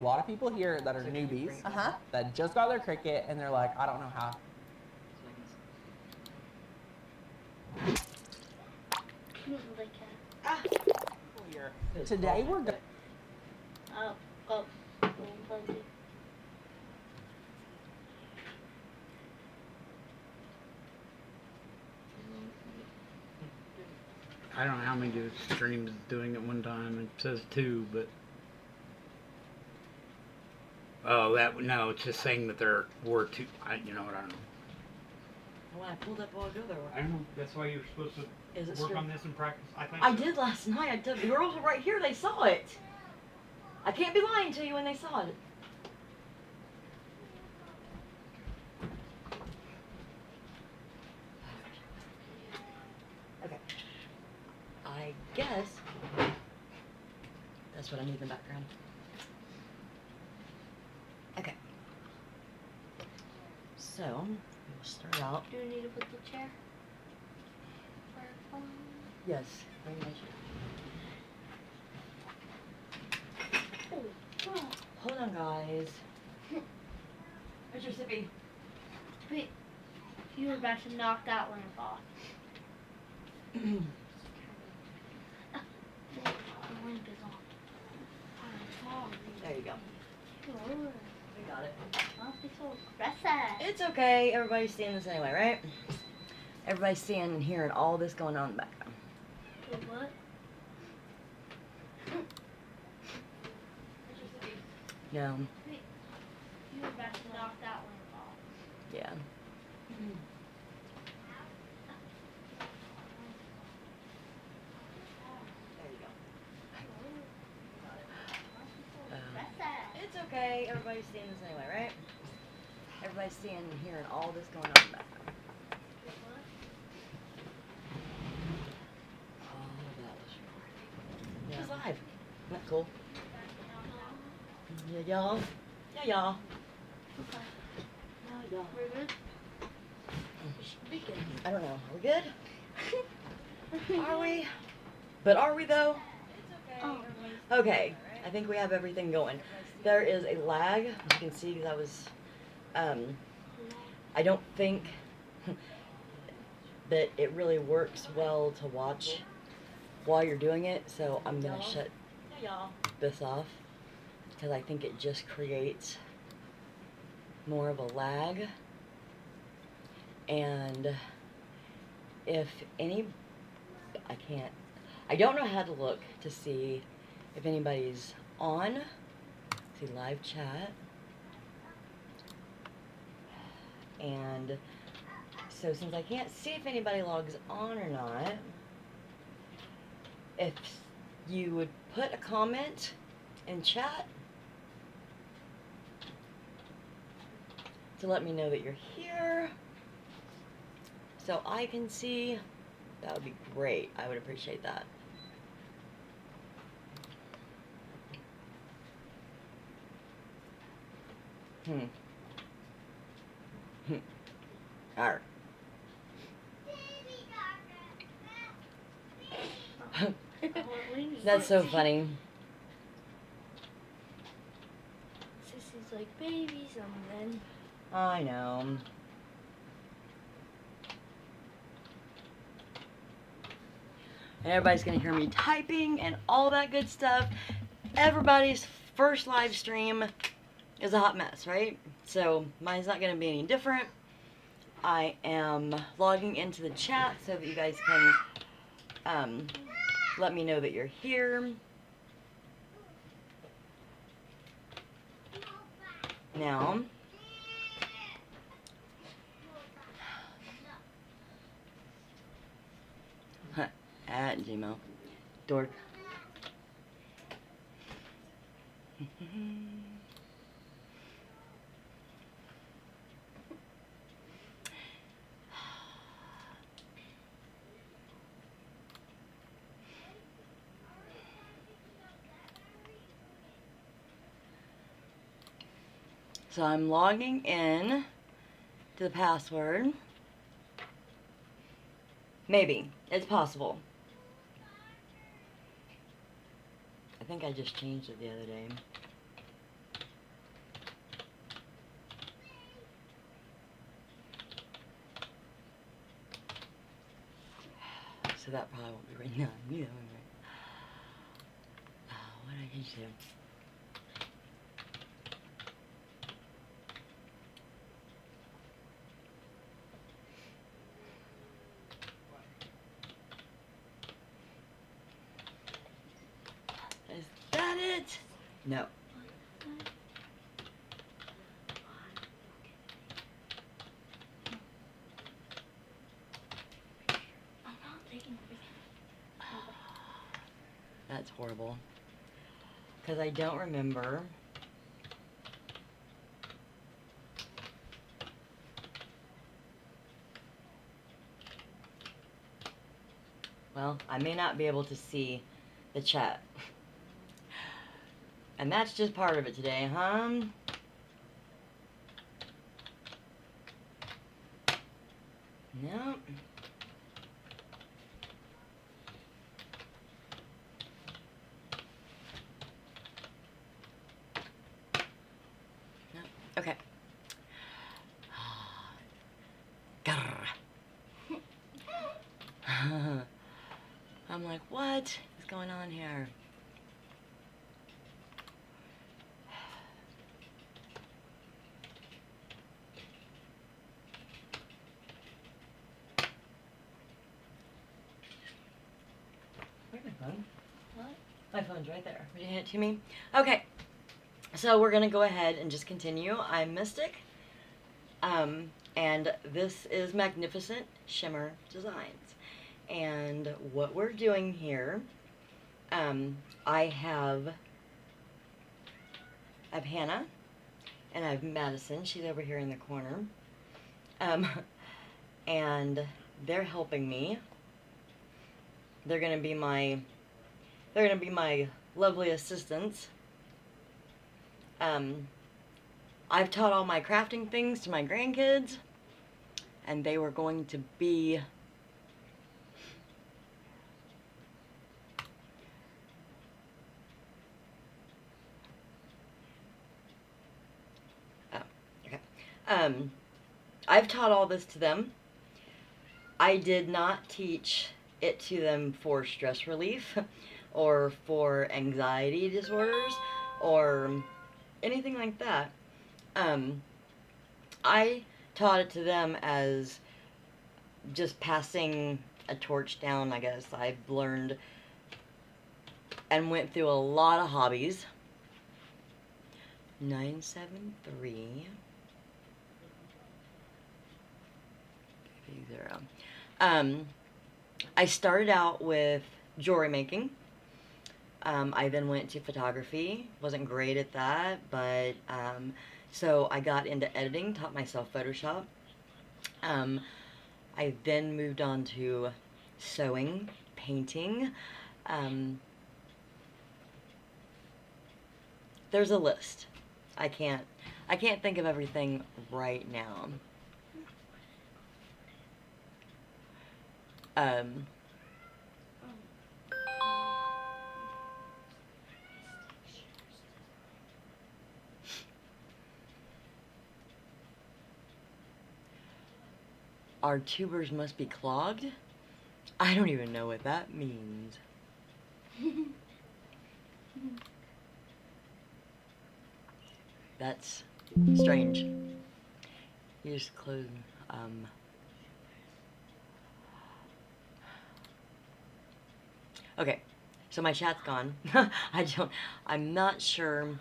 A lot of people here that are newbies that just got their cricket and they're like, I don't know how. Today we're going. Oh. I don't know how many streams doing it one time. It says 2, but no, it's just saying that there were 2. You know what? I don't know. When I pulled up a while ago, there were. I don't know. That's why you're supposed to work on this and practice. I think. I did last night. I did. The girls were right here. They saw it. I can't be lying to you when they saw it. Okay. I guess that's what I need in the background. Okay. So, we'll start out. Do you need to put the chair? Yes, very much. Oh. Hold on, guys. Where's your sippy? Wait, you were about to knock that lamp off. The lamp is on. There you go. Sure. We got it. Don't be so aggressive. It's okay. Everybody's seeing this anyway, right? Everybody's seeing and hearing all this going on in the background. Wait, what? No. Wait, you were about to knock that lamp off. Yeah. There you go. It's okay. Everybody's seeing this anyway, right? Everybody's seeing and hearing all this going on in the background. Oh, that was recording. Yeah. It's live. Isn't that cool? Yeah, y'all. Yeah, y'all. Okay. Yeah, y'all. We're good? I don't know. Are we good? Are we? But are we though? Oh. Okay. I think we have everything going. There is a lag. As you can see, that was. I don't think that it really works well to watch while you're doing it. So I'm gonna shut this off because I think it just creates more of a lag. And if any, I don't know how to look to see if anybody's on. See live chat. And so since I can't see if anybody logs on or not, if you would put a comment in chat to let me know that you're here so I can see, that would be great. I would appreciate that. Arr. That's so funny. Sissy's like baby something. I know. And everybody's gonna hear me typing and all that good stuff. Everybody's first live stream is a hot mess, right? So mine's not gonna be any different. I am logging into the chat so that you guys can let me know that you're here. Now, at Gmail, dork. So I'm logging in to the password. Maybe. It's possible. I think I just changed it the other day. so that probably won't be written down either. What did I get you? Is that it? No. That's horrible. Because I don't remember. Well, I may not be able to see the chat. And that's just part of it today, huh? Nope. Okay. I'm like, what is going on here? Where's my phone? What? My phone's right there. Will you hand it to me? Okay. So we're gonna go ahead and just continue. I'm Mystic. And this is Magnificent Shimmer Designs. And what we're doing here, I have Hannah, and I have Madison. She's over here in the corner. And they're helping me. They're gonna be my lovely assistants. I've taught all my crafting things to my grandkids, and they were going to be I've taught all this to them. I did not teach it to them for stress relief or for anxiety disorders or anything like that. I taught it to them as just passing a torch down, I guess. I've learned and went through a lot of hobbies. 973 0. I started out with jewelry making. I then went to photography. Wasn't great at that, but so I got into editing, taught myself Photoshop. I then moved on to sewing, painting. There's a list. I can't think of everything right now. Our tubers must be clogged? I don't even know what that means. That's strange. You just close, Okay, so my chat's gone. I'm not sure.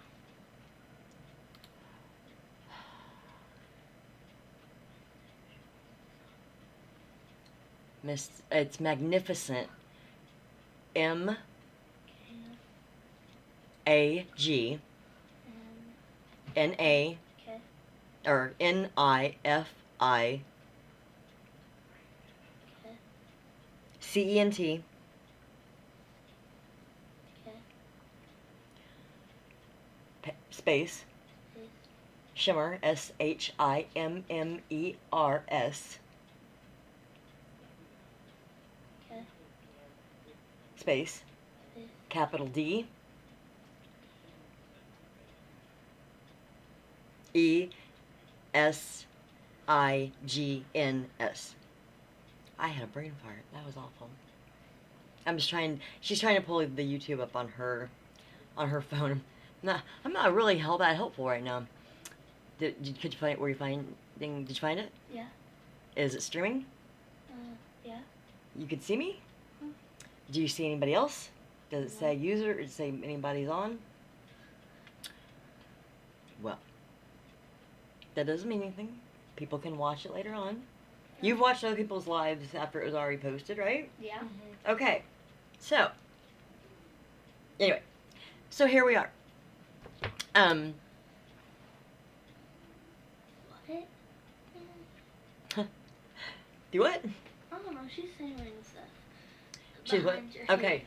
It's Magnificent. MAGNA or NIFI CENT space Shimmer SHIMMERS space capital D ESIGNS. I had a brain fart. That was awful. I'm just trying. She's trying to pull the YouTube up on her phone. I'm not really that helpful right now. Could you find? Were you finding? Did you find it? Yeah. Is it streaming? Yeah. You could see me. Hmm. Do you see anybody else? Does it say user? Or does it say anybody's on? Well, that doesn't mean anything. People can watch it later on. You've watched other people's lives after it was already posted, right? Yeah. Okay. So, anyway. So here we are. What? Do what? I don't know. She's saying random stuff. She's what? Behind your head. Okay.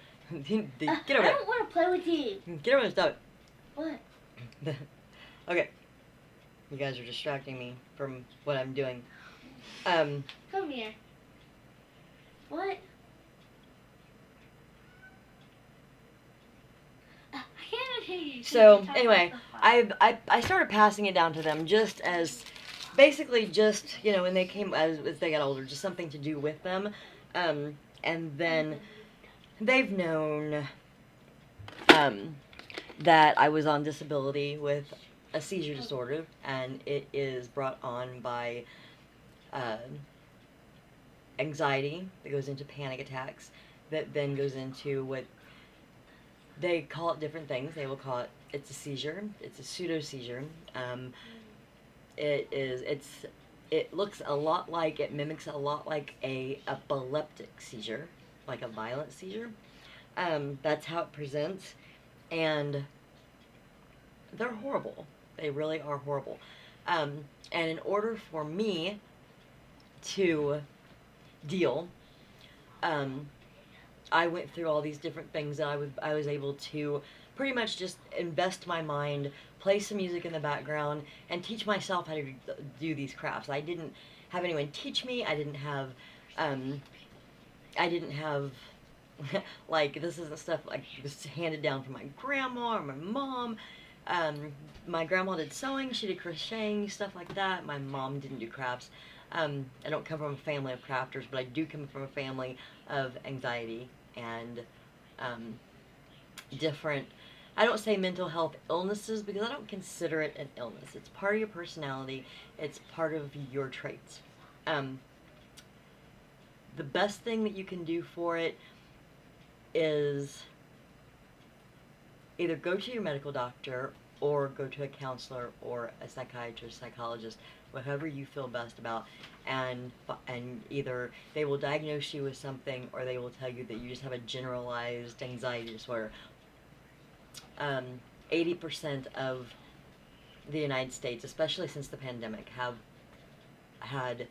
Get over I it. don't want to play with you. Get over it. Stop What? it. Okay. You guys are distracting me from what I'm doing. Come here. What? I can't hear you. So anyway, I started passing it down to them just as, basically just, you know, when they came, as they got older, just something to do with them. And then they've known that I was on disability with a seizure disorder, and it is brought on by anxiety that goes into panic attacks, that then goes into what they call it different things. They will call it, it's a seizure, it's a pseudo seizure. It looks a lot like, it mimics a lot like a epileptic seizure, like a violent seizure. That's how it presents, and they're horrible. They really are horrible. And in order for me to deal, I went through all these different things that I was able to pretty much just invest my mind, play some music in the background, and teach myself how to do these crafts. I didn't have anyone teach me. I didn't have like, this isn't stuff like was handed down from my grandma or my mom. My grandma did sewing, she did crocheting, stuff like that. My mom didn't do crafts. I don't come from a family of crafters, but I do come from a family of anxiety and different, I don't say mental health illnesses because I don't consider it an illness. It's part of your personality. It's part of your traits. The best thing that you can do for it is either go to your medical doctor or go to a counselor or a psychiatrist, psychologist, whatever you feel best about, and either they will diagnose you with something or they will tell you that you just have a generalized anxiety disorder. 80% of the United States, especially since the pandemic, have had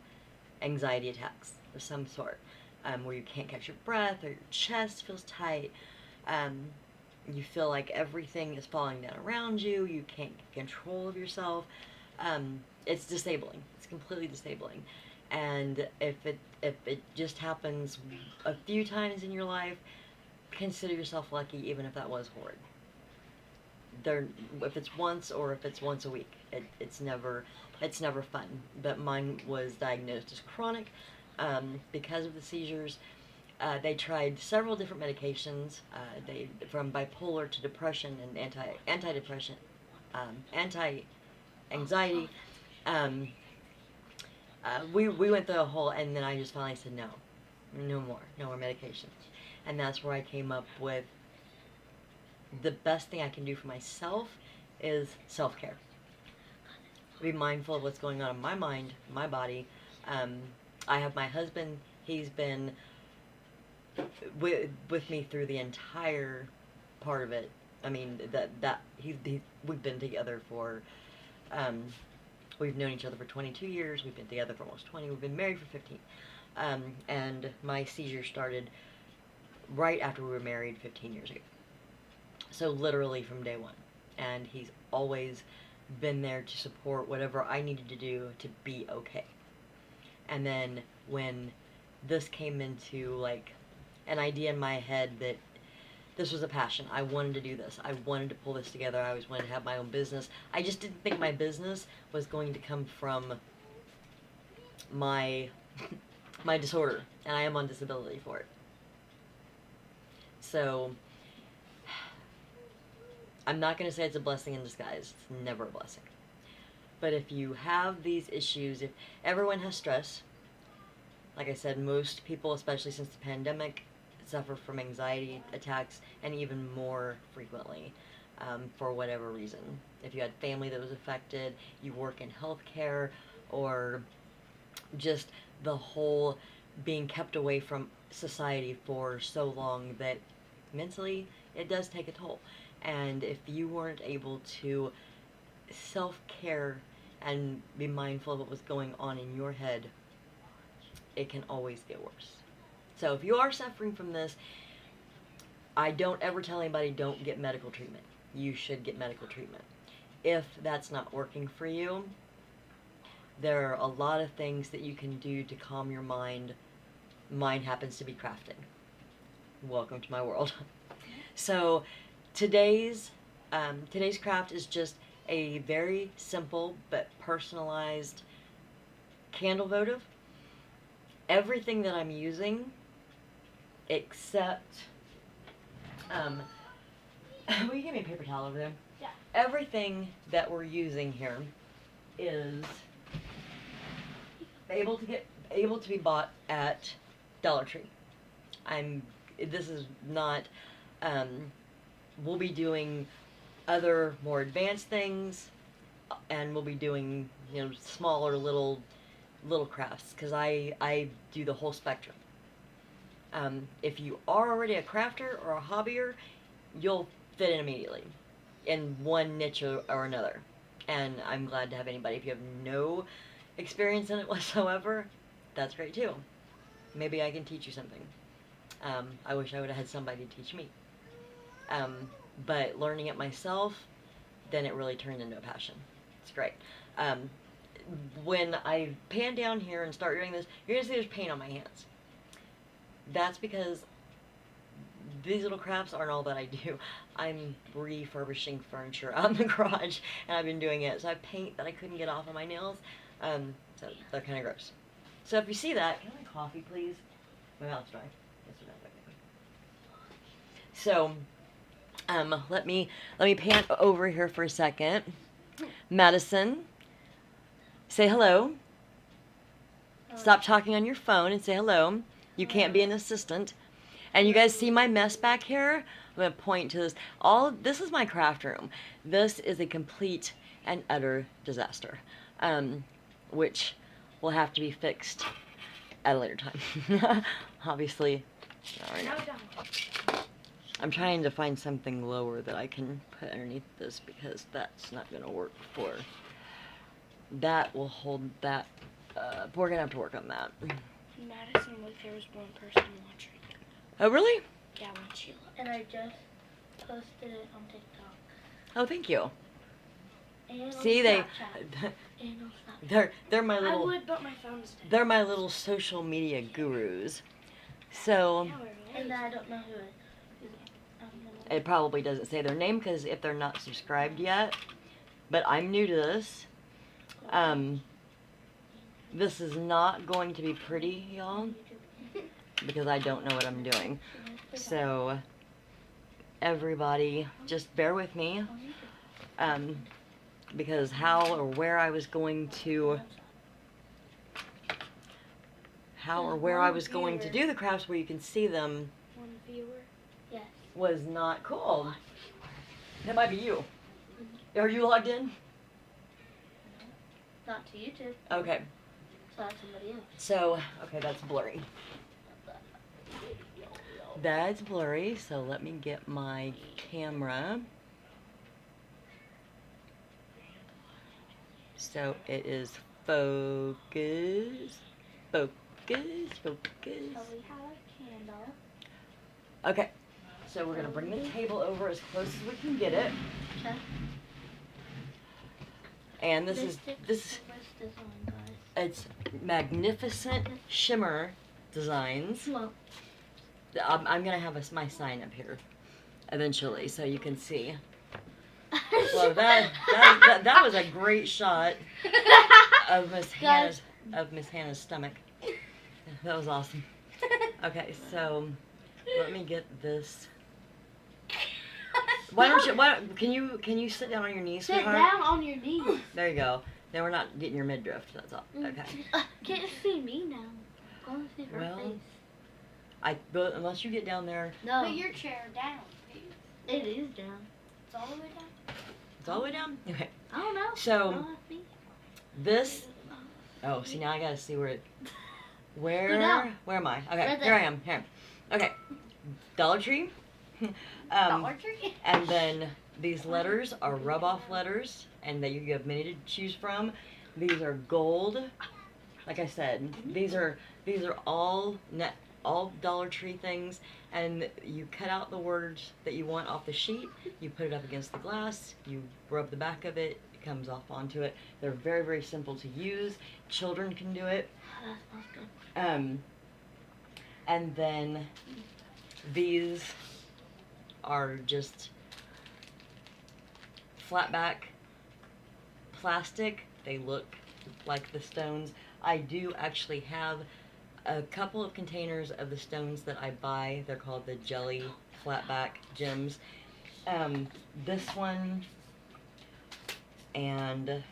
anxiety attacks of some sort, where you can't catch your breath or your chest feels tight. You feel like everything is falling down around you. You can't get control of yourself. It's disabling. It's completely disabling. And if it just happens a few times in your life, consider yourself lucky, even if that was horrid. If it's once or if it's once a week, it's never fun. But mine was diagnosed as chronic because of the seizures. They tried several different medications, from bipolar to depression and anti-depression, anti-anxiety. We went through a whole, and then I just finally said no more medications, and that's where I came up with the best thing I can do for myself is self-care. Be mindful of what's going on in my mind, my body. I have my husband. He's been with me through the entire part of it. I mean, we've been together for, we've known each other for 22 years. We've been together for almost 20. We've been married for 15. And my seizure started right after we were married 15 years ago. So literally from day one. And he's always been there to support whatever I needed to do to be okay. And then when this came into, like, an idea in my head that this was a passion. I wanted to do this. I wanted to pull this together. I always wanted to have my own business. I just didn't think my business was going to come from my disorder, and I am on disability for it. So I'm not going to say it's a blessing in disguise. It's never a blessing. But if you have these issues, if everyone has stress, like I said, most people, especially since the pandemic, suffer from anxiety attacks, and even more frequently for whatever reason. If you had family that was affected, you work in healthcare, or just the whole being kept away from society for so long that mentally it does take a toll. And if you weren't able to self-care and be mindful of what was going on in your head, it can always get worse. So if you are suffering from this, I don't ever tell anybody don't get medical treatment. You should get medical treatment. If that's not working for you, there are a lot of things that you can do to calm your mind. Mine happens to be crafting. Welcome to my world. So today's craft is just a very simple but personalized candle votive. Everything that I'm using, except, will you give me a paper towel over there? Yeah. Everything that we're using here is able to be bought at Dollar Tree. This is not, we'll be doing other more advanced things, and we'll be doing, smaller little crafts, because I do the whole spectrum. If you are already a crafter or a hobbyer, you'll fit in immediately in one niche or another. And I'm glad to have anybody. If you have no experience in it whatsoever, that's great too. Maybe I can teach you something. I wish I would have had somebody to teach me. But learning it myself, then it really turned into a passion. It's great. When I pan down here and start doing this, you're going to see there's paint on my hands. That's because these little crafts aren't all that I do. I'm refurbishing furniture out in the garage, and I've been doing it. So I have paint that I couldn't get off of my nails, so they're kind of gross. So if you see that, can I have coffee, please? My mouth's dry. So, let me pan over here for a second. Madison, say hello. Stop talking on your phone and say hello. You can't be an assistant. And you guys see my mess back here? I'm going to point to this. This is my craft room. This is a complete and utter disaster, which will have to be fixed at a later time. Obviously, not right now. I'm trying to find something lower that I can put underneath this, because that's not going to work for... That will hold that up. We're going to have to work on that. Madison, look, there was one person watching. Oh, really? Yeah, when she looked. And I just posted it on TikTok. Oh, thank you. And see, on Snapchat. And on Snapchat. They're my little... I would, but my phone's dead. They're my little social media gurus. So... And I don't know who it is. It probably doesn't say their name, because if they're not subscribed yet. But I'm new to this. This is not going to be pretty, y'all, because I don't know what I'm doing. So, everybody, just bear with me, because how or where I was going to do the crafts where you can see them was not cool. That might be you. Are you logged in? Not to YouTube. Okay. So that's somebody else. So, okay, that's blurry. That's blurry, so let me get my camera. So it is focus, focus, focus. So we have a candle. Okay, so we're gonna bring the table over as close as we can get it. Okay. And this is it's Magnificent Shimmer Designs. Well, I'm gonna have my sign up here eventually, so you can see. Well, that was a great shot of Miss Hannah's stomach. That was awesome. Okay, so let me get this Why don't you? Can you sit down on your knees, Sit sweetheart? down on your knees. There you go. Now we're not getting your midriff. That's all. Okay. Can't see me now. Go and see her Well, face. But unless you get down there, No. Put your chair down, please. It is down. It's all the way down. it's all the way down. Okay. I don't know. So Don't ask me. this. Oh, see now I gotta see where it. Go down. Where am I? Okay, Right here there. I am. Here. Okay. Dollar Tree. Dollar Tree. And then these letters are rub-off letters, and that you have many to choose from. These are gold. Like I said, these are all Dollar Tree things, and you cut out the words that you want off the sheet. You put it up against the glass. You rub the back of it. It comes off onto it. They're very, very simple to use. Children can do it. That smells good. And then these are just flat back plastic. They look like the stones. I do actually have a couple of containers of the stones that I buy. They're called the jelly flatback gems. This one, and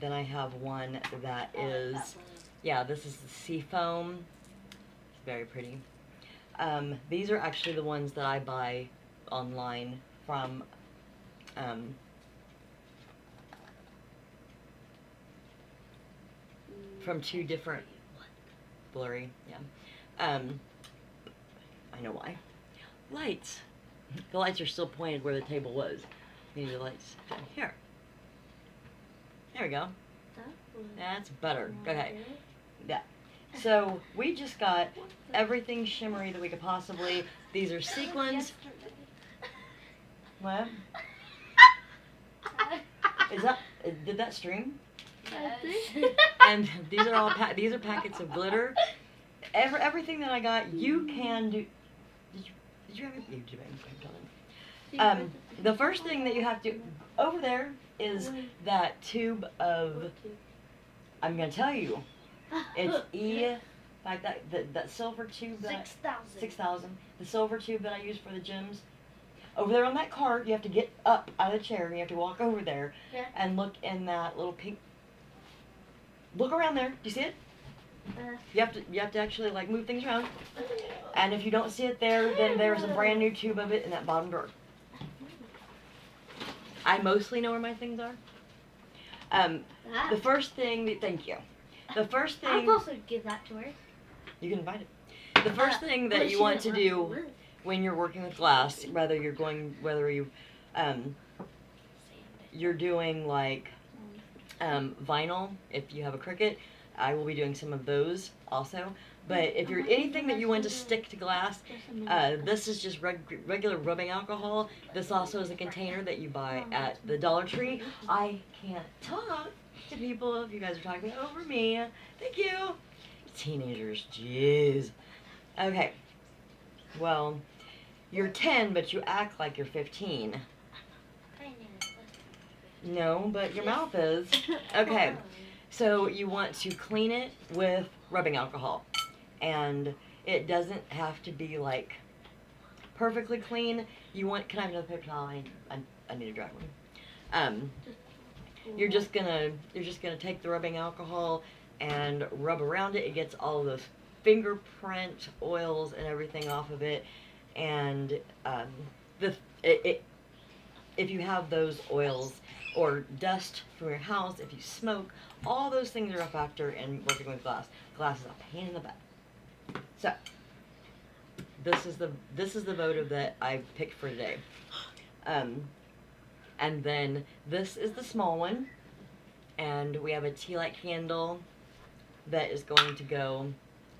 then I have one that is, yeah, this is the sea foam. It's very pretty. These are actually the ones that I buy online from two different blurry, yeah. I know why. Lights. The lights are still pointed where the table was. Maybe the lights here. There we go. That's better. Okay. Yeah. So we just got everything shimmery that we could possibly. These are sequins. What? Is that? Did that stream? And these are all these are packets of glitter. Everything that I got, you can do. Did you have a YouTube? The first thing that you have to over there is that tube of. I'm gonna tell you. It's like that silver tube that 6,000. The silver tube that I use for the gems. Over there on that cart, you have to get up out of the chair and you have to walk over there and look in that little pink. Look around there. Do you see it? You have to actually like move things around. And if you don't see it there, then there's a brand new tube of it in that bottom drawer. I mostly know where my things are. The first thing. Thank you. The first thing. I'm supposed to give that to her. You can invite it. The first thing that you want to do when you're working with glass, whether you're doing like vinyl, if you have a Cricut, I will be doing some of those also. But if you're anything that you want to stick to glass, this is just regular rubbing alcohol. This also is a container that you buy at the Dollar Tree. I can't talk to people if you guys are talking over me. Thank you. Teenagers, jeez. Okay. Well, you're 10, but you act like you're 15. No, but your mouth is. Okay. So you want to clean it with rubbing alcohol. And it doesn't have to be like perfectly clean. You want, can I have another paper towel? I need a dry one. You're just gonna take the rubbing alcohol and rub around it. It gets all of those fingerprint oils and everything off of it. And if you have those oils or dust from your house, if you smoke, all those things are a factor in working with glass. Glass is a pain in the butt. So this is the votive that I picked for today. And then this is the small one, and we have a tea light candle that is going to go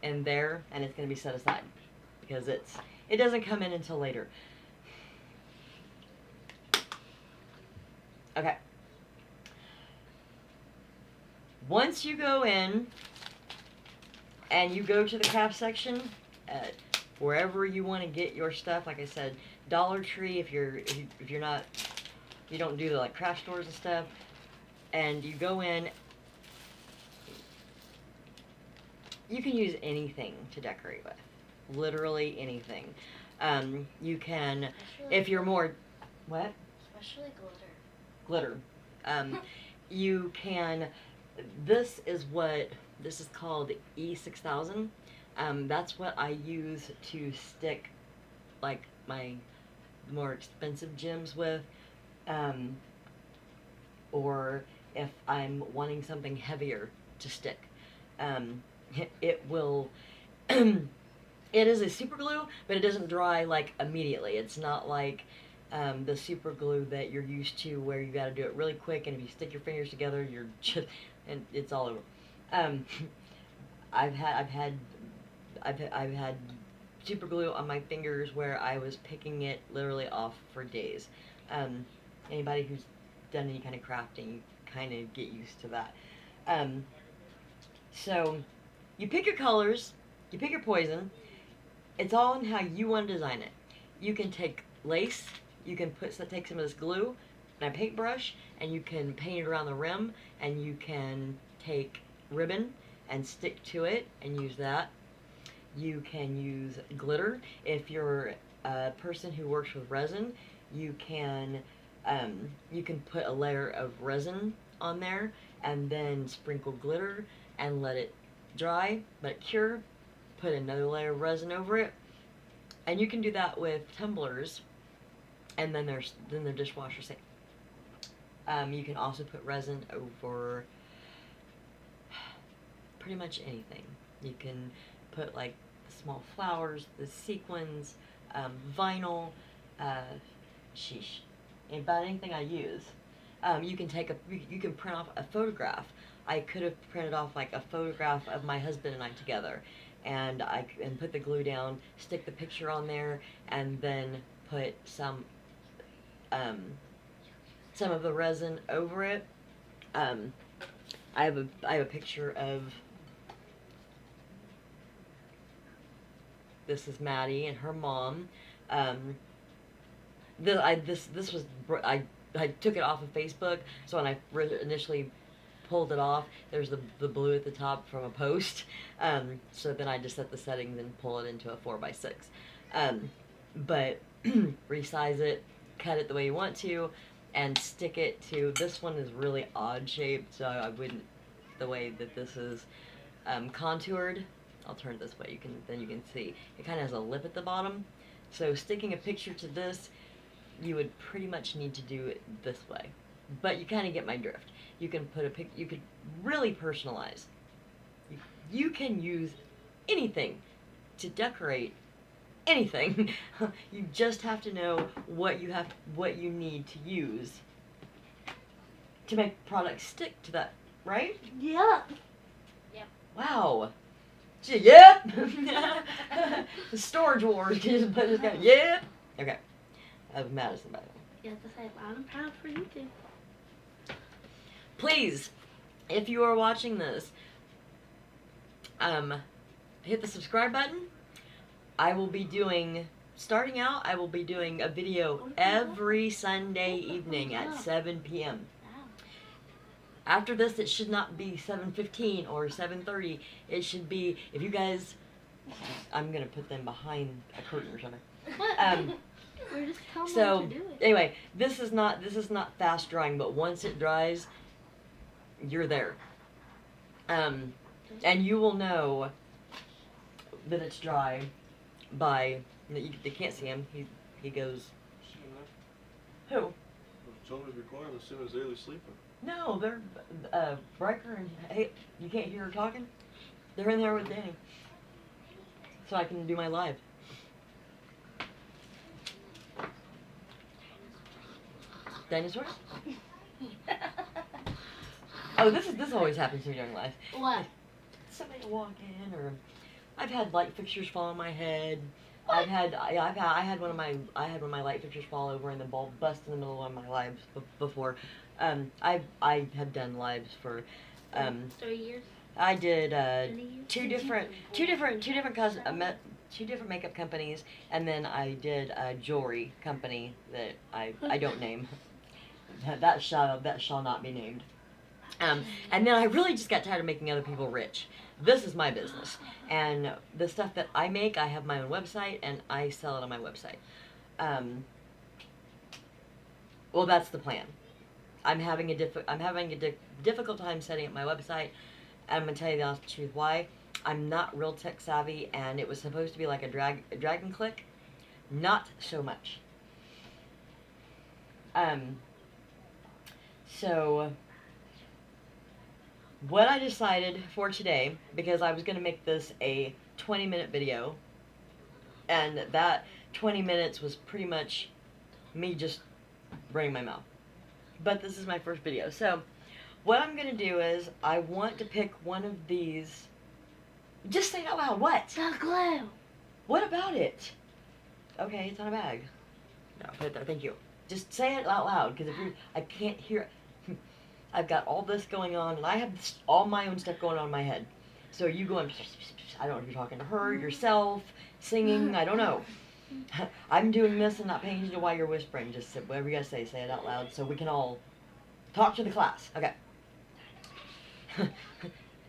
in there, and it's going to be set aside because it doesn't come in until later. Okay. Once you go in and you go to the craft section, wherever you want to get your stuff, like I said, Dollar Tree if you're not, you don't do the like craft stores and stuff, and you go in, you can use anything to decorate with, literally anything. You can, if you're more What? Especially glitter. Glitter. You can, this is called E6000. That's what I use to stick like my more expensive gems with, or if I'm wanting something heavier to stick. It will, it is a super glue, but it doesn't dry like immediately. It's not like the super glue that you're used to, where you got to do it really quick, and if you stick your fingers together, you're just, and it's all over. I've had super glue on my fingers where I was picking it literally off for days. Anybody who's done any kind of crafting kind of get used to that. So you pick your colors, you pick your poison. It's all in how you want to design it. You can take lace, you can take some of this glue and a paintbrush, and you can paint it around the rim, and you can take ribbon and stick to it and use that. You can use glitter. If you're a person who works with resin, you can put a layer of resin on there and then sprinkle glitter and let it dry, let it cure, put another layer of resin over it. And you can do that with tumblers, and then they're dishwasher safe. You can also put resin over pretty much anything. You can put like small flowers, the sequins, vinyl, sheesh, about anything I use. You can print off a photograph. I could have printed off like a photograph of my husband and I together, and put the glue down, stick the picture on there, and then put some of the resin over it. I have a picture of, this is Maddie and her mom. I took it off of Facebook, so when I initially pulled it off, there's the blue at the top from a post. So then I just set the settings and pull it into a 4x6. But resize it, cut it the way you want to, and stick it to, this one is really odd shaped, so I wouldn't, the way that this is contoured. I'll turn it this way, then you can see. It kind of has a lip at the bottom. So sticking a picture to this, you would pretty much need to do it this way. But you kind of get my drift. You can put you could really personalize. You can use anything to decorate anything. You just have to know what you need to use to make products stick to that, right? Yeah. Wow. Yeah. The Storage Wars. Just put this guy. Yeah. Okay. That was Madison, by the way. You have to say loud and proud for YouTube. Please, if you are watching this, hit the subscribe button. I will be doing, starting out, I will be doing a video every Sunday evening at 7 p.m. After this, it should not be 7:15 or 7:30. It should be, if you guys, I'm going to put them behind a curtain or something. We're just telling So, them to do it. anyway, this is not fast drying, but once it dries, you're there. And you will know that it's dry by, you can't see him, he goes, who? Children's recording as soon as they're sleeping. No, they're, Riker and, hey, you can't hear her talking? They're in there with Danny. So I can do my live. Dinosaurs? Oh, this always happens to me during live. What? Somebody will walk in, or I've had light fixtures fall on my head. I had one of my light fixtures fall over and the bulb bust in the middle of one of my lives before. I have done lives for 3 years. I did two different makeup companies, and then I did a jewelry company that I don't name. That shall not be named. And then I really just got tired of making other people rich. This is my business, and the stuff that I make, I have my own website, and I sell it on my website. Well, that's the plan. I'm having a difficult time setting up my website. I'm gonna tell you the honest truth why. I'm not real tech savvy, and it was supposed to be like a drag and click. Not so much. So what I decided for today, because I was gonna make this a 20-minute video, and that 20 minutes was pretty much me just running my mouth. But this is my first video. So what I'm going to do is I want to pick one of these. Just say it out loud. What? The glue. What about it? Okay, it's on a bag. No, put it there. Thank you. Just say it out loud, because I can't hear it. I've got all this going on, and I have all my own stuff going on in my head. So you going, I don't know if you're talking to her, yourself, singing, I don't know. I'm doing this and not paying attention to why you're whispering. Just whatever you guys say it out loud so we can all talk to the class. Okay.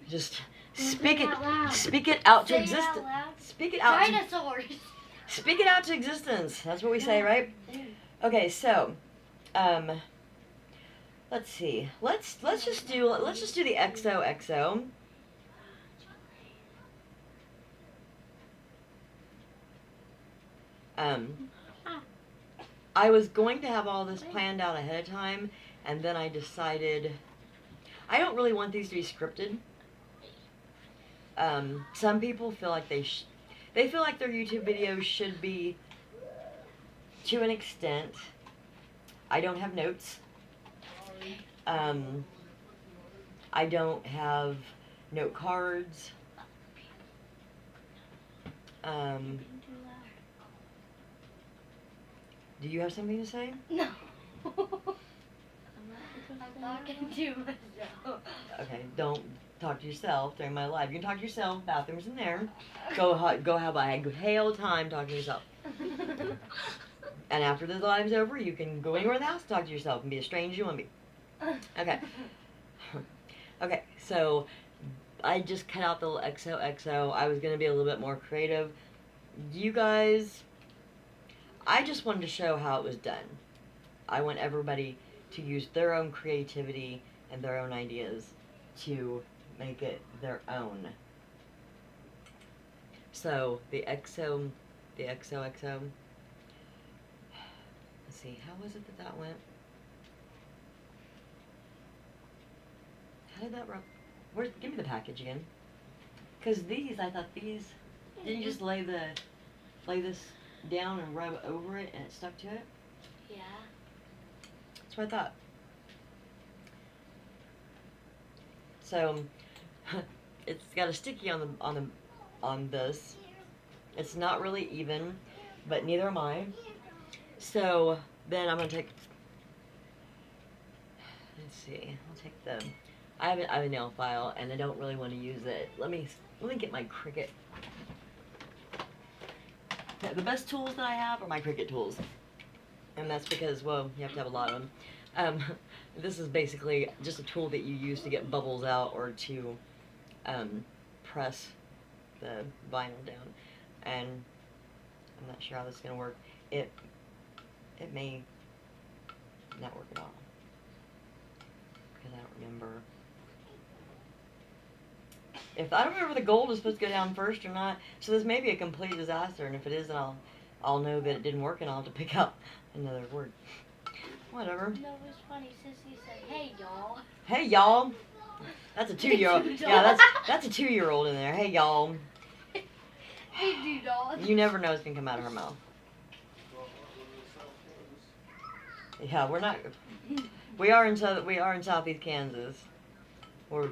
Just speak it out to existence. Speak it out. Dinosaurs. Speak it out to existence. That's what we say, right? Okay, so, let's see. Let's just do the XOXO. I was going to have all this planned out ahead of time, and then I decided I don't really want these to be scripted. Some people feel like they feel like their YouTube videos should be to an extent. I don't have notes. I don't have note cards. Do you have something to say? No. I'm talking to myself. Okay, don't talk to yourself during my live. You can talk to yourself. Bathroom's in there. Go have a hell time talking to yourself. And after the live's over, you can go anywhere in the house and talk to yourself and be as strange as you want to be. Okay. Okay, so I just cut out the little XOXO. I was going to be a little bit more creative. You guys, I just wanted to show how it was done. I want everybody to use their own creativity and their own ideas to make it their own. So the XOXO. Let's see, how was it that went? How did that work? Give me the package again. Because I thought these, didn't you just lay this down and rub over it and it stuck to it? Yeah. That's what I thought. So, it's got a sticky on this. It's not really even, but neither am I. So then I'm gonna take. Let's see. I'll take the. I have a nail file and I don't really want to use it. Let me get my Cricut. The best tools that I have are my Cricut tools, and that's because, well, you have to have a lot of them. This is basically just a tool that you use to get bubbles out or to press the vinyl down. And I'm not sure how this is gonna work. It may not work at all because I don't remember. I don't remember if the gold is supposed to go down first or not, so this may be a complete disaster, and if it is, then I'll know that it didn't work, and I'll have to pick out another word. Whatever. No, it was funny. Sissy said, "Hey, y'all." Hey, y'all. That's a 2-year-old. Yeah, that's a 2-year-old in there. Hey, y'all. Hey, dude, You never know what's gonna come out of her mouth. Yeah, we're not. We are in Southeast Kansas. We're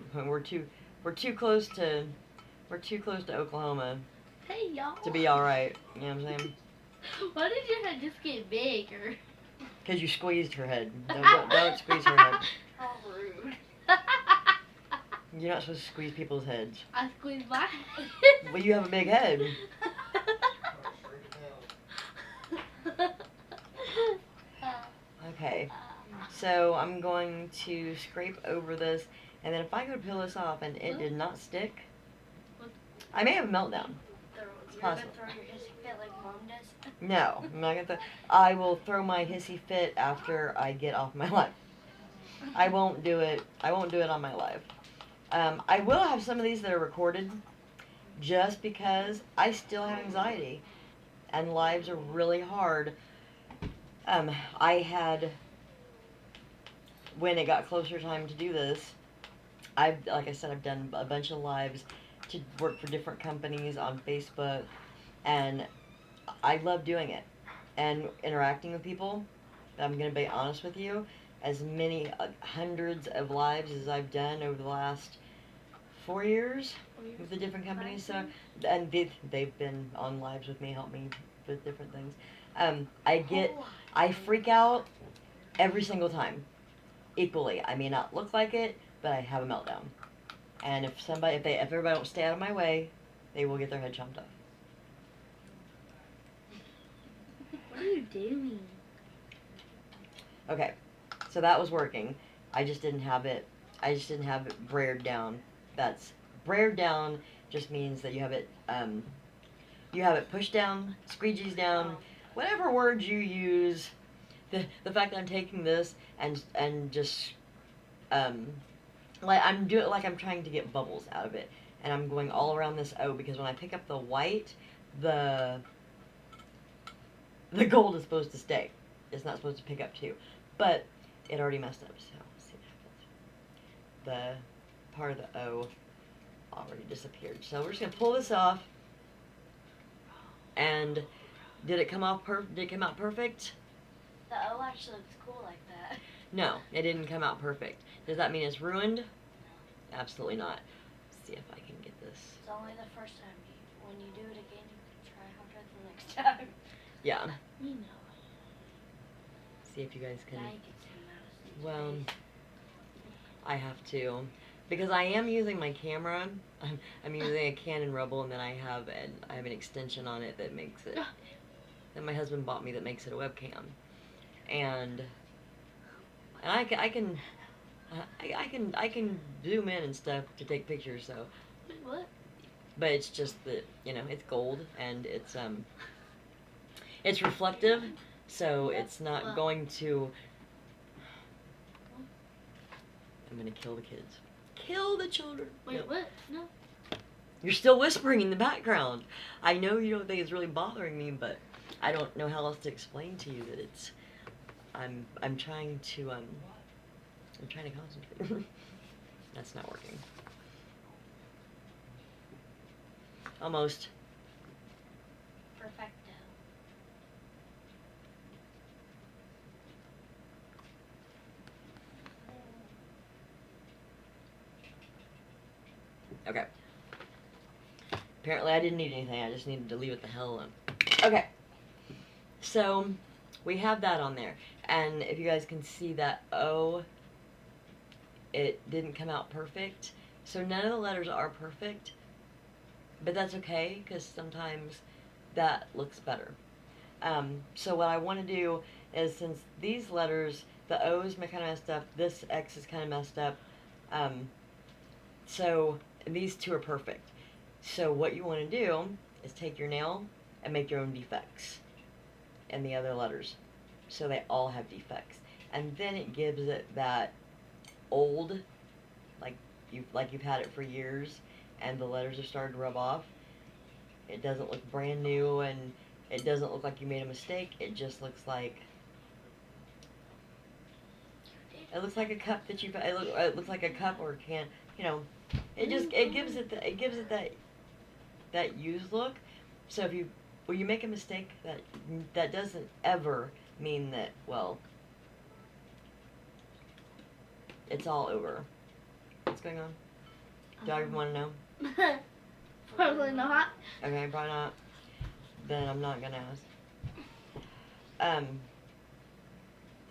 too close to Oklahoma Hey, y'all. to be all right. You know what I'm saying? Why did your head just get bigger? Because you squeezed her head. Don't squeeze her head. How rude. You're not supposed to squeeze people's heads. I squeezed my head. Well, you have a big head. Okay. So I'm going to scrape over this, and then if I go to peel this off and it did not stick, I may have a meltdown. You're gonna Possible. throw your hissy fit like mom does? No, I'm not gonna. I will throw my hissy fit after I get off my live. I won't do it. I won't do it on my live. I will have some of these that are recorded, just because I still have anxiety, and lives are really hard. I had, when it got closer time to do this, like I said, I've done a bunch of lives to work for different companies on Facebook, and I love doing it and interacting with people. I'm gonna be honest with you, as many hundreds of lives as I've done over the last 4 years with the different companies. So, and they've been on lives with me, help me with different things. I freak out every single time, equally. I may not look like it, but I have a meltdown. And if everybody don't stay out of my way, they will get their head chomped off. What are you doing? Okay, so that was working. I just didn't have it brared down. That's brared down just means that you have it pushed down, squeegees down, whatever words you use. The fact that I'm taking this and just like I'm doing, like I'm trying to get bubbles out of it, and I'm going all around this O, because when I pick up the white, the gold is supposed to stay. It's not supposed to pick up too, but it already messed up. So let's see what happens. The part of the O already disappeared. So we're just gonna pull this off. And did it come out perfect? The O actually looks cool like that. No, it didn't come out perfect. Does that mean it's ruined? Absolutely not. Let's see if I can get this. It's only the first time. When you do it again, you can try harder the next time. Yeah. You know. See if you guys can. Now you can see Madison's Well, face. I have to, because I am using my camera. I'm using a Canon Rebel, and then I have an extension on it that makes it, that my husband bought me, that makes it a webcam, and I can zoom in and stuff to take pictures. So, Wait, what? but it's just that, you know, it's gold, and it's reflective, so it's not going to. I'm gonna kill the kids. Kill the children. Wait, No. what? No. You're still whispering in the background. I know you don't think it's really bothering me, but I don't know how else to explain to you that it's. I'm trying to concentrate. That's not working. Almost. Perfecto. Okay. Apparently I didn't need anything. I just needed to leave it the hell alone. Okay. So we have that on there. And if you guys can see that O, it didn't come out perfect. So none of the letters are perfect. But that's okay, because sometimes that looks better. So what I want to do is, since these letters, the O's kind of messed up, this X is kind of messed up, so these two are perfect. So what you want to do is take your nail and make your own defects in the other letters, so they all have defects, and then it gives it that old, like you've had it for years, and the letters are starting to rub off. It doesn't look brand new, and it doesn't look like you made a mistake. It just looks like a cup that it looks like a cup or a can. You know, it gives it that used look. So if you make a mistake, that doesn't ever mean that, well, it's all over. What's going on? Do I even want to know? Probably not. Okay, probably not. Then I'm not gonna ask.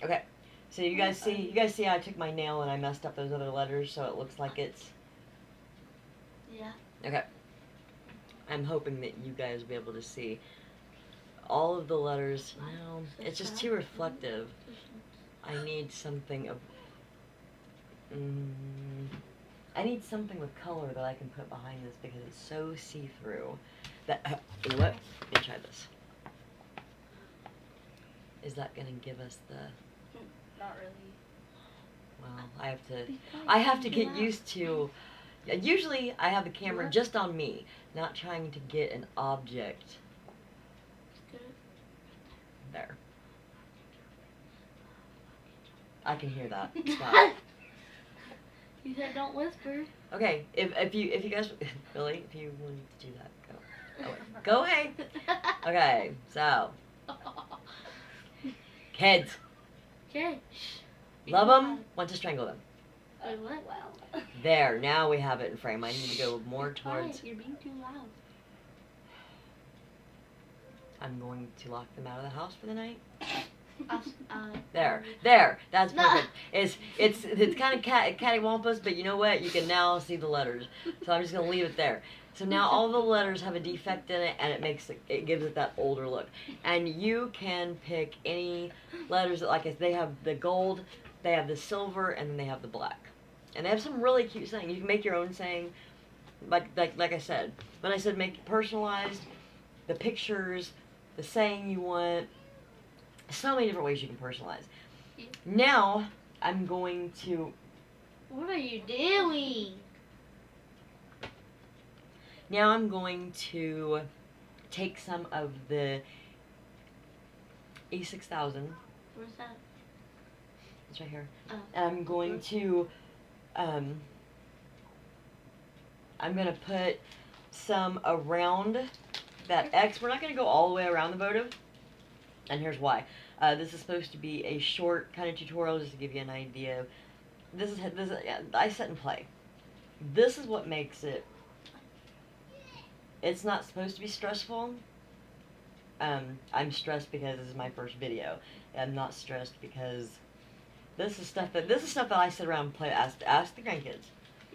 Okay. So you guys see I took my nail and I messed up those other letters, so it looks like it's. Yeah. Okay. I'm hoping that you guys will be able to see all of the letters. No, it's just too reflective. I need something of. I need something with color that I can put behind this because it's so see-through that, you know what? Let me try this. Is that gonna give us the, Not really. well, I have to get used to, usually I have the camera just on me, not trying to get an object. There. I can hear that. Stop. You said don't whisper. Okay, if you guys, Billy, if you wanted to do that, go. Oh, wait. Go away. Okay, so kids, Okay. love them, want to strangle them. Wait, what? Well. There, now we have it in frame. I need to go more towards. Quiet, you're being too loud. I'm going to lock them out of the house for the night. There. There, that's No. perfect. It's kind of cattywampus, but you know what? You can now see the letters. So I'm just gonna leave it there. So now all the letters have a defect in it, and it gives it that older look. And you can pick any letters that, like, they have the gold, they have the silver, and then they have the black. And they have some really cute saying. You can make your own saying, like I said. When I said make it personalized, the pictures, the saying you want. So many different ways you can personalize. Now, I'm going to... What are you doing? Now I'm going to take some of the E6000. Where's that? It's right here. Oh. And I'm going to... I'm going to put some around that X. We're not going to go all the way around the votive. And here's why. This is supposed to be a short kind of tutorial just to give you an idea. This is I set and play. This is what makes it. It's not supposed to be stressful. I'm stressed because this is my first video. I'm not stressed because this is stuff that I sit around and play. Ask the grandkids.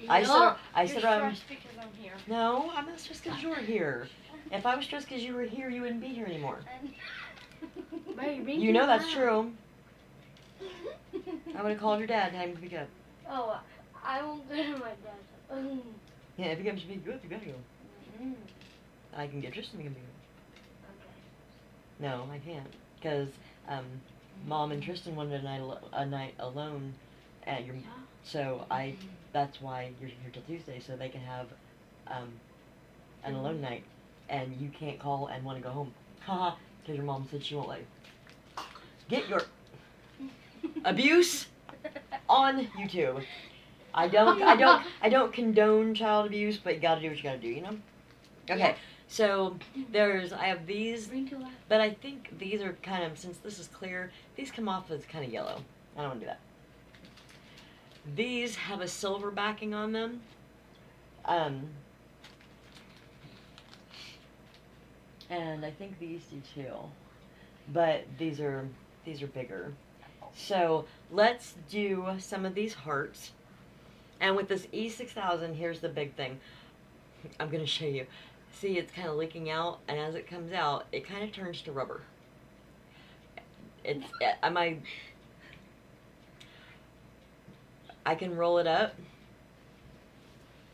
I sit around. Stressed because I'm here. No, I'm not stressed because you're here. If I was stressed because you were here, you wouldn't be here anymore. You know that's true. I would have called your dad and had him pick up. Oh, I won't go to my dad's. Yeah, if you come to be good, you gotta go. Mm. I can get Tristan to come here. Okay. No, I can't. Because Mom and Tristan wanted a night alone at your... So that's why you're here till Tuesday, so they can have an alone night. And you can't call and want to go home. Haha, because your mom said she won't let you. Get your abuse on YouTube. I don't condone child abuse, but you gotta do what you gotta do, you know? Okay, so I have these, but I think these are kind of, since this is clear, these come off as kind of yellow. I don't want to do that. These have a silver backing on them. And I think these do too. But these are bigger. So let's do some of these hearts. And with this E6000, here's the big thing. I'm going to show you. See, it's kind of leaking out, and as it comes out, it kind of turns to rubber. I can roll it up.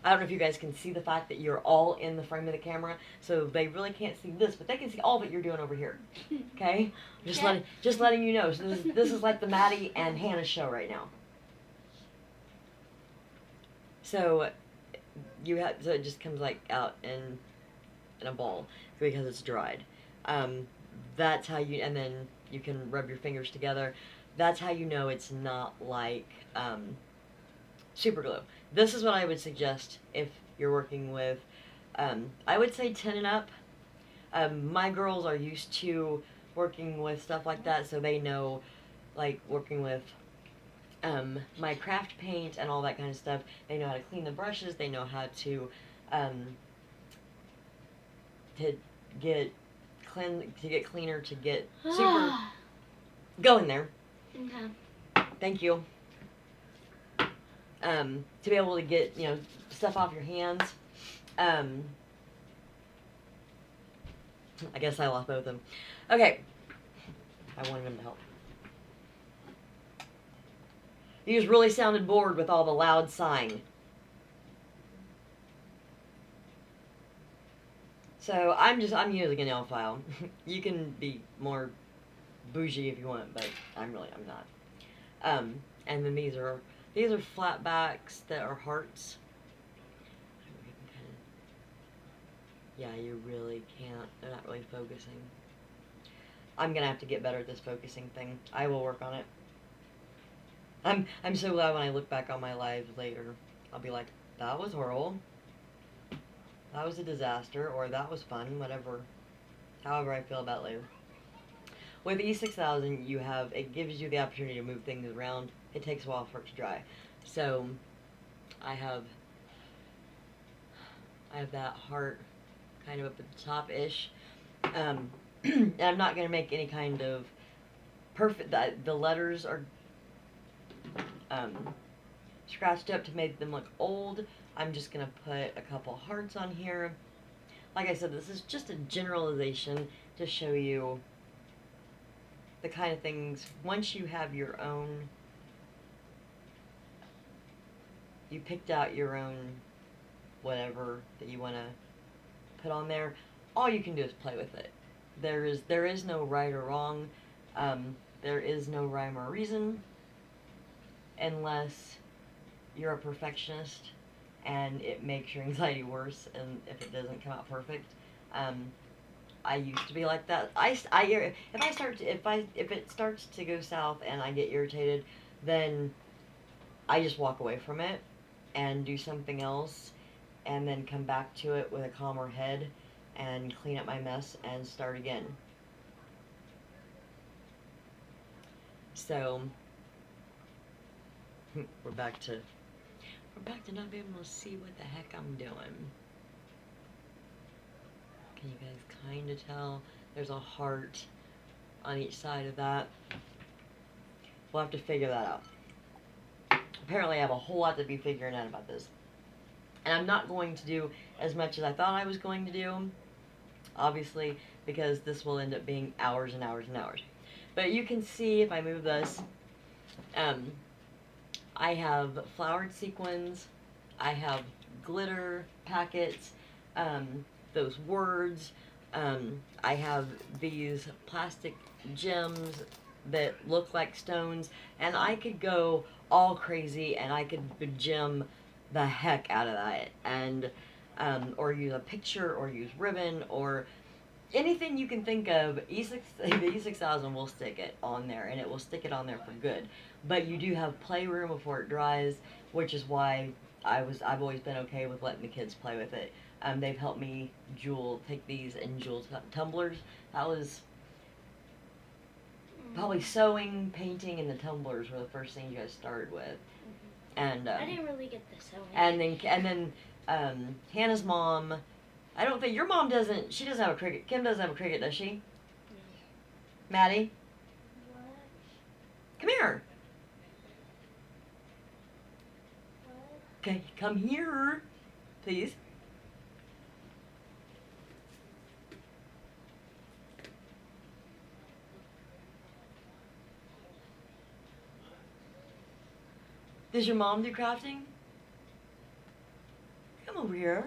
I don't know if you guys can see the fact that you're all in the frame of the camera, so they really can't see this, but they can see all that you're doing over here. Okay? Just letting you know. So this is like the Maddie and Hannah show right now. So it just comes like out in a ball because it's dried. That's how you, and then you can rub your fingers together. That's how you know it's not like super glue. This is what I would suggest if you're working with, I would say 10 and up. My girls are used to working with stuff like that, so they know, like, working with my craft paint and all that kind of stuff. They know how to clean the brushes. They know how to get cleaner, to get super. Go in there. Okay. Thank you. To be able to get, stuff off your hands. I guess I lost both of them. Okay. I wanted him to help. You just really sounded bored with all the loud sighing. So I'm using a nail file. You can be more bougie if you want, but I'm not. And then these are flat backs that are hearts. Yeah, you really can't. They're not really focusing. I'm gonna have to get better at this focusing thing. I will work on it. I'm so glad when I look back on my lives later, I'll be like, that was horrible. That was a disaster, or that was fun, whatever. However I feel about it later. With E6000, it gives you the opportunity to move things around. It takes a while for it to dry. So, I have that heart kind of up at the top-ish. And I'm not going to make any kind of perfect, the letters are scratched up to make them look old. I'm just going to put a couple hearts on here. Like I said, this is just a generalization to show you the kind of things, once you have your own, you picked out your own whatever that you want to put on there, all you can do is play with it. There is no right or wrong. There is no rhyme or reason unless you're a perfectionist and it makes your anxiety worse, and if it doesn't come out perfect. I used to be like that. If it starts to go south and I get irritated, then I just walk away from it and do something else, and then come back to it with a calmer head and clean up my mess and start again. So we're back to not being able to see what the heck I'm doing. Can you guys kind of tell? There's a heart on each side of that. We'll have to figure that out. Apparently I have a whole lot to be figuring out about this. And I'm not going to do as much as I thought I was going to do, obviously, because this will end up being hours and hours and hours. But you can see, if I move this, I have flowered sequins, I have glitter packets, those words, I have these plastic gems that look like stones, and I could go all crazy and I could gem the heck out of that, and or use a picture or use ribbon or anything you can think of. The E6000 will stick it on there, and it will stick it on there for good. But you do have playroom before it dries, which is why I've always been okay with letting the kids play with it. They've helped me take these and jewel tumblers. That was probably sewing, painting, and the tumblers were the first things you guys started with. And I didn't really get the sewing. And then Hannah's mom, I don't think your mom doesn't. She doesn't have a Cricut. Kim doesn't have a Cricut, does she? No. Maddie, What? come here. What? Okay, come here, please. Does your mom do crafting? Come over here.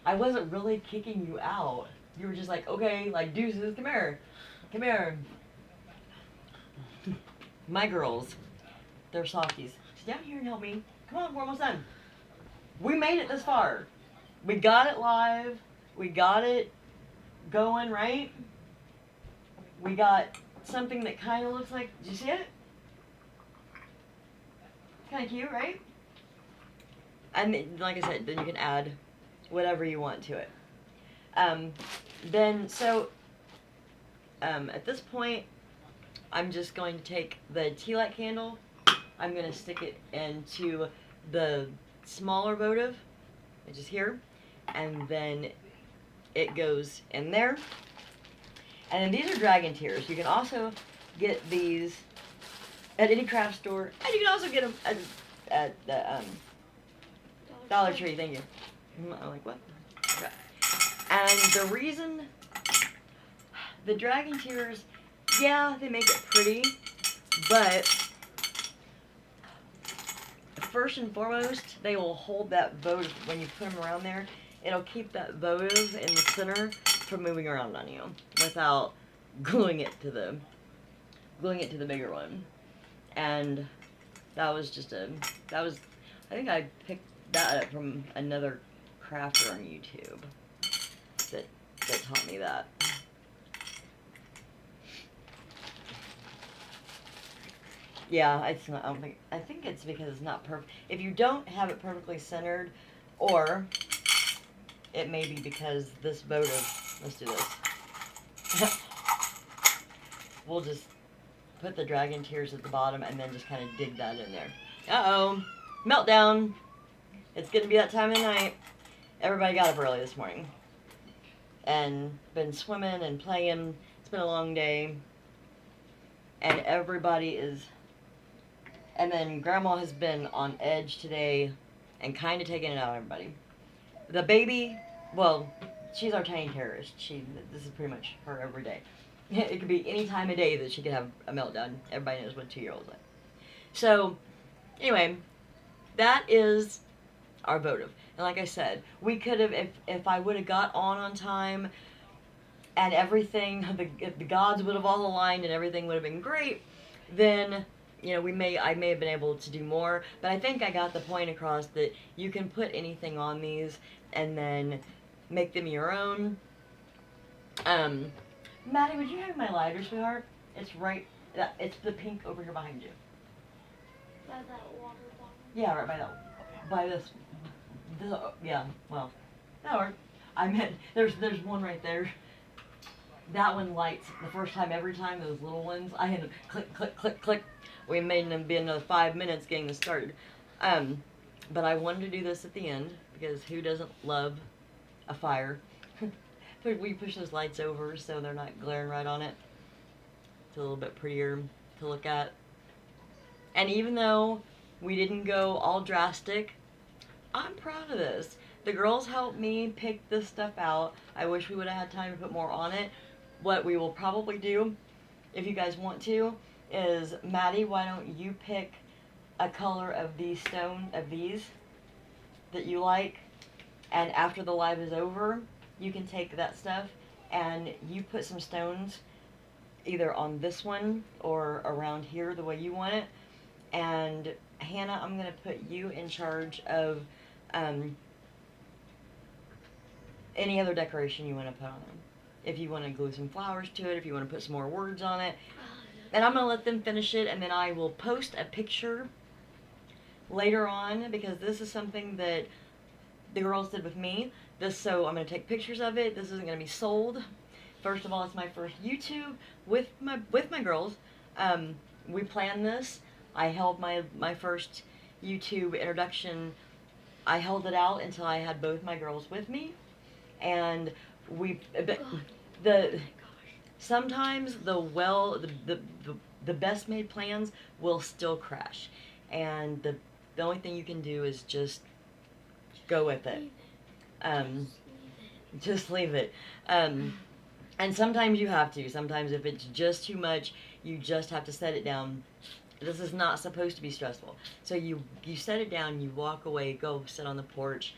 I wasn't really kicking you out. You were just like, okay, like deuces, come here. Come here. My girls, they're softies. Sit down here and help me. Come on, we're almost done. We made it this far. We got it live. We got it going, right? We got something that kind of looks like, did you see it? Kind of cute, right? And like I said, then you can add whatever you want to it. At this point, I'm just going to take the tea light candle. I'm going to stick it into the smaller votive, which is here, and then it goes in there. And then these are dragon tears. You can also get these at any craft store, and you can also get them at the Dollar Tree. Thank you. I'm like, what? Okay. And the reason the dragon tears, yeah, they make it pretty, but first and foremost, they will hold that votive when you put them around there. It'll keep that votive in the center from moving around on you without gluing it to the bigger one. And that was just I think I picked that up from another crafter on YouTube that taught me that. Yeah, it's not. I think it's because it's not perfect. If you don't have it perfectly centered, or it may be because this votive. Let's do this. We'll just put the dragon tears at the bottom and then just kind of dig that in there. Uh-oh. Meltdown. It's going to be that time of the night. Everybody got up early this morning. And been swimming and playing. It's been a long day. And everybody is... And then Grandma has been on edge today and kind of taking it out on everybody. The baby, well, she's our tiny terrorist. This is pretty much her every day. It could be any time of day that she could have a meltdown. Everybody knows what 2-year-olds like. So, anyway, that is our votive. And like I said, we could have, if I would have got on time and everything, the gods would have all aligned and everything would have been great, then, you know, I may have been able to do more. But I think I got the point across that you can put anything on these and then make them your own. Maddie, would you have my lighter, sweetheart? It's right, it's the pink over here behind you. By that water bottle? Yeah, right by this, yeah, well, that'll work. I meant, there's one right there. That one lights the first time, every time, those little ones. I had to click, click, click, click. We made them be another 5 minutes getting this started. But I wanted to do this at the end, because who doesn't love a fire? We push those lights over so they're not glaring right on it. It's a little bit prettier to look at. And even though we didn't go all drastic, I'm proud of this. The girls helped me pick this stuff out. I wish we would have had time to put more on it. What we will probably do, if you guys want to, is, Maddie, why don't you pick a color of these that you like, and after the live is over, you can take that stuff and you put some stones either on this one or around here the way you want it. And Hannah, I'm going to put you in charge of any other decoration you want to put on them. If you want to glue some flowers to it, if you want to put some more words on it. And I'm going to let them finish it, and then I will post a picture later on, because this is something that the girls did with me. So I'm going to take pictures of it. This isn't going to be sold. First of all, it's my first YouTube with my girls. We planned this. I held my first YouTube introduction. I held it out until I had both my girls with me, and sometimes the best made plans will still crash, and the only thing you can do is just go with it. Just leave it. And sometimes you have to. Sometimes if it's just too much, you just have to set it down. This is not supposed to be stressful. So you set it down, you walk away, go sit on the porch,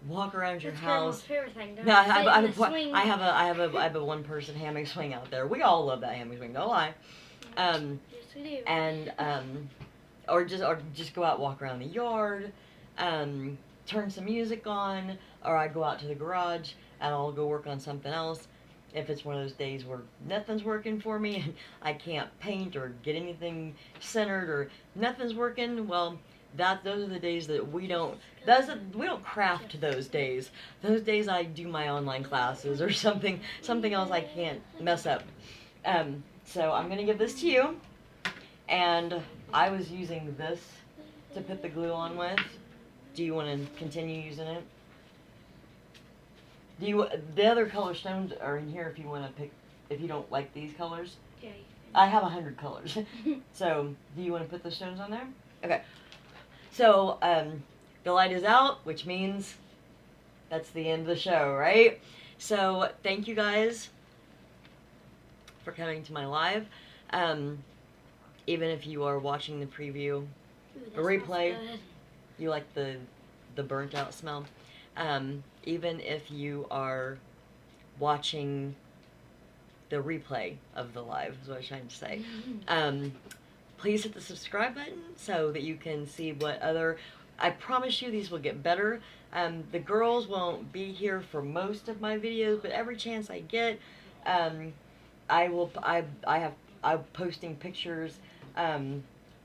walk around your house. Favorite thing. No, I have a one-person hammock swing out there. We all love that hammock swing. Don't lie. Yes, we do. And or just go out, walk around the yard, turn some music on, or I go out to the garage and I'll go work on something else. If it's one of those days where nothing's working for me and I can't paint or get anything centered or nothing's working, well, those are the days that we don't craft those days. Those days I do my online classes or something else I can't mess up. So I'm gonna give this to you, and I was using this to put the glue on with. Do you want to continue using it? The other color stones are in here if you want to pick, if you don't like these colors. Yeah. I have 100 colors. So, do you want to put the stones on there? Okay. So, the light is out, which means that's the end of the show, right? So, thank you guys for coming to my live. even if you are watching the preview, Ooh, that A replay. smells good. you like the burnt out smell. Even if you are watching the replay of the live, is what I'm trying to say. Please hit the subscribe button so that you can see what other. I promise you these will get better. The girls won't be here for most of my videos, but every chance I get, I'm posting pictures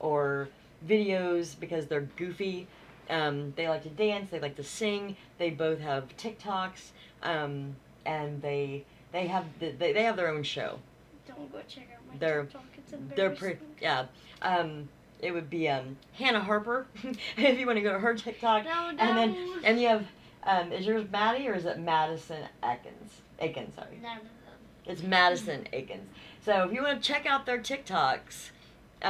or videos because they're goofy. They like to dance, they like to sing. They both have TikToks, and they have their own show. Don't go check out my They're- TikTok. It's embarrassing. They're pretty, yeah. It would be Hannah Harper if you want to go to her TikTok. No, And you have is yours Maddie or is it Madison Akins, sorry. No. It's Madison Akins. So if you want to check out their TikToks, I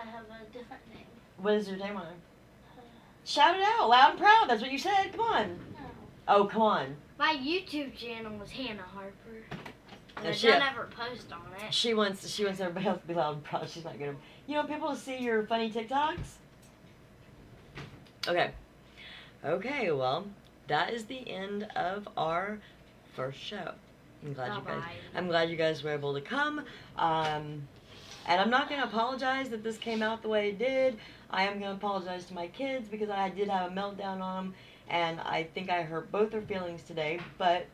have a different name. what is your name on it? Shout it out, loud and proud. That's what you said. Come on. No. Oh, come on. My YouTube channel was Hannah Harper. And Yeah, I she- don't ever post on it. She wants everybody else to be loud and proud. She's not gonna. You want people to see your funny TikToks? Okay. Okay. Well, that is the end of our first show. I'm glad you guys were able to come. And I'm not gonna apologize that this came out the way it did. I am gonna apologize to my kids because I did have a meltdown on them, and I think I hurt both their feelings today. But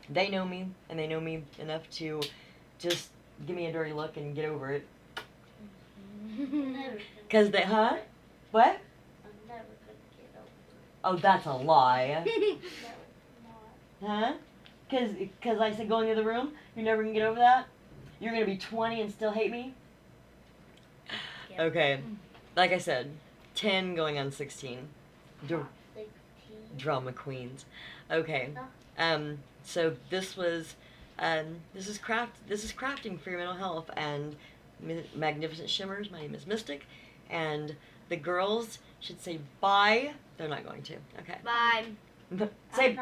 they know me, and they know me enough to just give me a dirty look and get over it. Never. Cause they, huh? What? I'm never gonna get over Oh, that's a lie. it. No, Huh? Cause I said go in the other room. You're never gonna get over that. You're gonna be 20 and still hate me. Yeah. Okay. Like I said, 10 going on 16. Drama queens. Okay. So this was, this is crafting for your mental health and Magnificent Shimmers. My name is Mystic, and the girls should say bye. They're not going to. Okay. Bye. Say.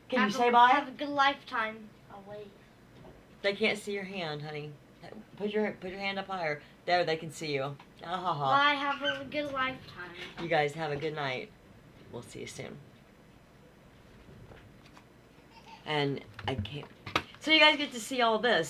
Can you say bye? Have a good lifetime. I'll wait. They can't see your hand, honey. Put your hand up higher. There, they can see you. Ah, ha, ha. Bye. Have a good lifetime. You guys have a good night. We'll see you soon. And I can't. So you guys get to see all this.